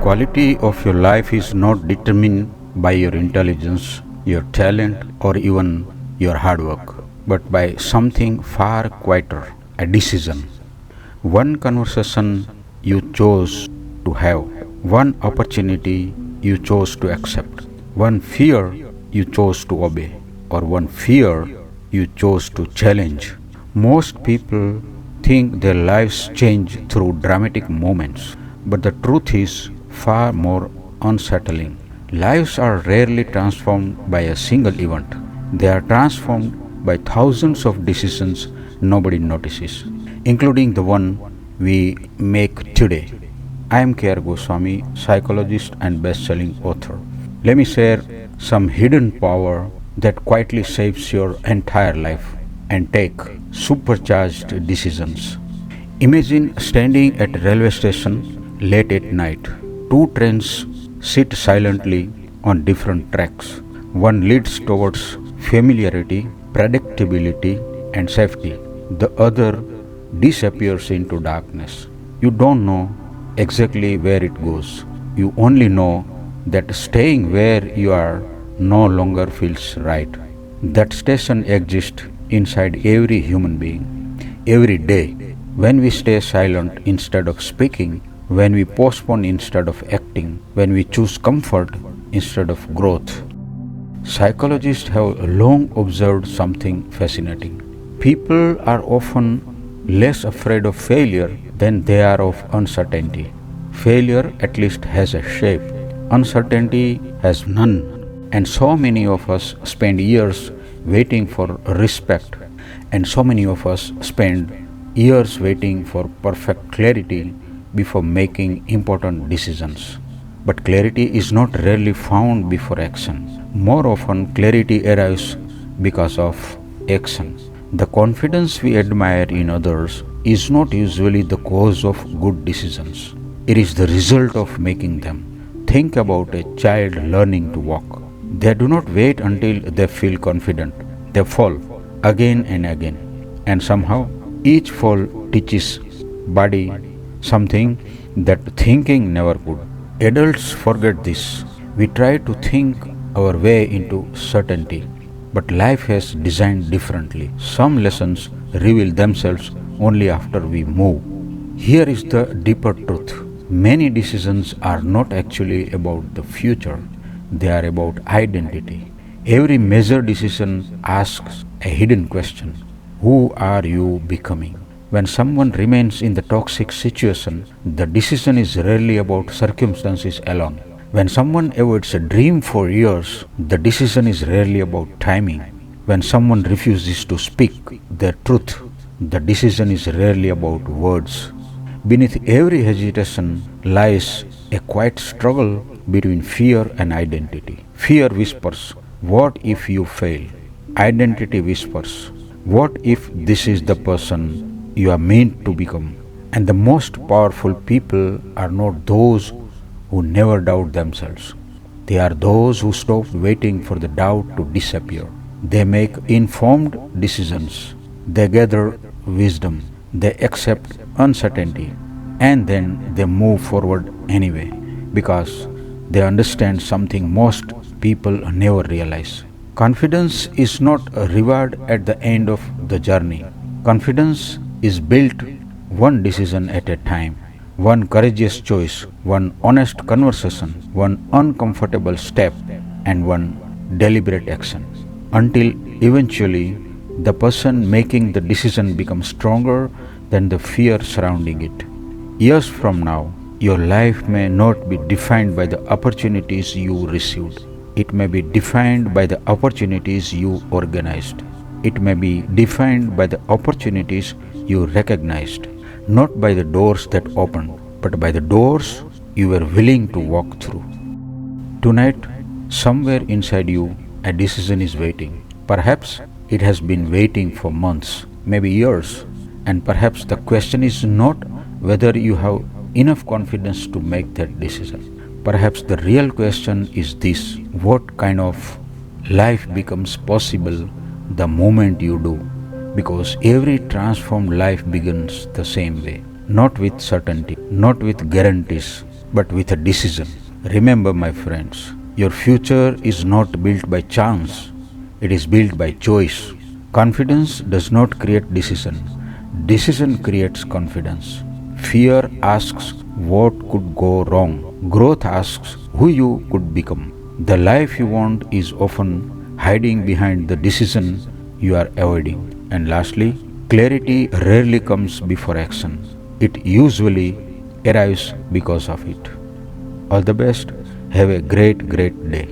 quality of your life is not determined by your intelligence, your talent, or even your hard work, but by something far quieter, a decision. One conversation you chose to have, one opportunity you chose to accept, one fear you chose to obey, or one fear you chose to challenge. Most people think their lives change through dramatic moments, but the truth is far more unsettling. Lives are rarely transformed by a single event, they are transformed by thousands of decisions nobody notices, including the one we make today. I am Goswami, psychologist and best-selling author. Let me share some hidden power that quietly shapes your entire life and take supercharged decisions. Imagine standing at a railway station late at night. Two trains sit silently on different tracks. One leads towards familiarity, predictability, and safety. The other disappears into darkness. You don't know exactly where it goes. You only know that staying where you are no longer feels right. That station exists inside every human being. Every day, when we stay silent instead of speaking, when we postpone instead of acting, when we choose comfort instead of growth. Psychologists have long observed something fascinating. People are often less afraid of failure than they are of uncertainty. Failure at least has a shape, uncertainty has none. And so many of us spend years waiting for respect, and so many of us spend years waiting for perfect clarity before making important decisions. But clarity is not rarely found before action. More often, clarity arrives because of action. The confidence we admire in others is not usually the cause of good decisions. It is the result of making them. Think about a child learning to walk. They do not wait until they feel confident. They fall again and again. And somehow, each fall teaches body something that thinking never could. Adults forget this. We try to think our way into certainty, but life has designed differently. Some lessons reveal themselves only after we move. Here is the deeper truth. Many decisions are not actually about the future, they are about identity. Every major decision asks a hidden question. Who are you becoming? When someone remains in the toxic situation, the decision is rarely about circumstances alone. When someone avoids a dream for years, the decision is rarely about timing. When someone refuses to speak their truth, the decision is rarely about words. Beneath every hesitation lies a quiet struggle between fear and identity. Fear whispers, "What if you fail?" Identity whispers, "What if this is the person you are meant to become?" And the most powerful people are not those who never doubt themselves. They are those who stop waiting for the doubt to disappear. They make informed decisions. They gather wisdom. They accept uncertainty. And then they move forward anyway, because they understand something most people never realize. Confidence is not a reward at the end of the journey. Confidence is built one decision at a time, one courageous choice, one honest conversation, one uncomfortable step, and one deliberate action. Until eventually the person making the decision becomes stronger than the fear surrounding it. Years from now, your life may not be defined by the opportunities you received. It may be defined by the opportunities you organized. It may be defined by the opportunities you recognized, not by the doors that opened, but by the doors you were willing to walk through. Tonight, somewhere inside you, a decision is waiting. Perhaps it has been waiting for months, maybe years, and perhaps the question is not whether you have enough confidence to make that decision. Perhaps the real question is this: what kind of life becomes possible the moment you do? Because every transformed life begins the same way, not with certainty, not with guarantees, but with a decision. Remember, my friends, your future is not built by chance, it is built by choice. Confidence does not create decision, decision creates confidence. Fear asks what could go wrong, growth asks who you could become. The life you want is often hiding behind the decision you are avoiding. And lastly, clarity rarely comes before action, it usually arrives because of it. All the best. Have a great day.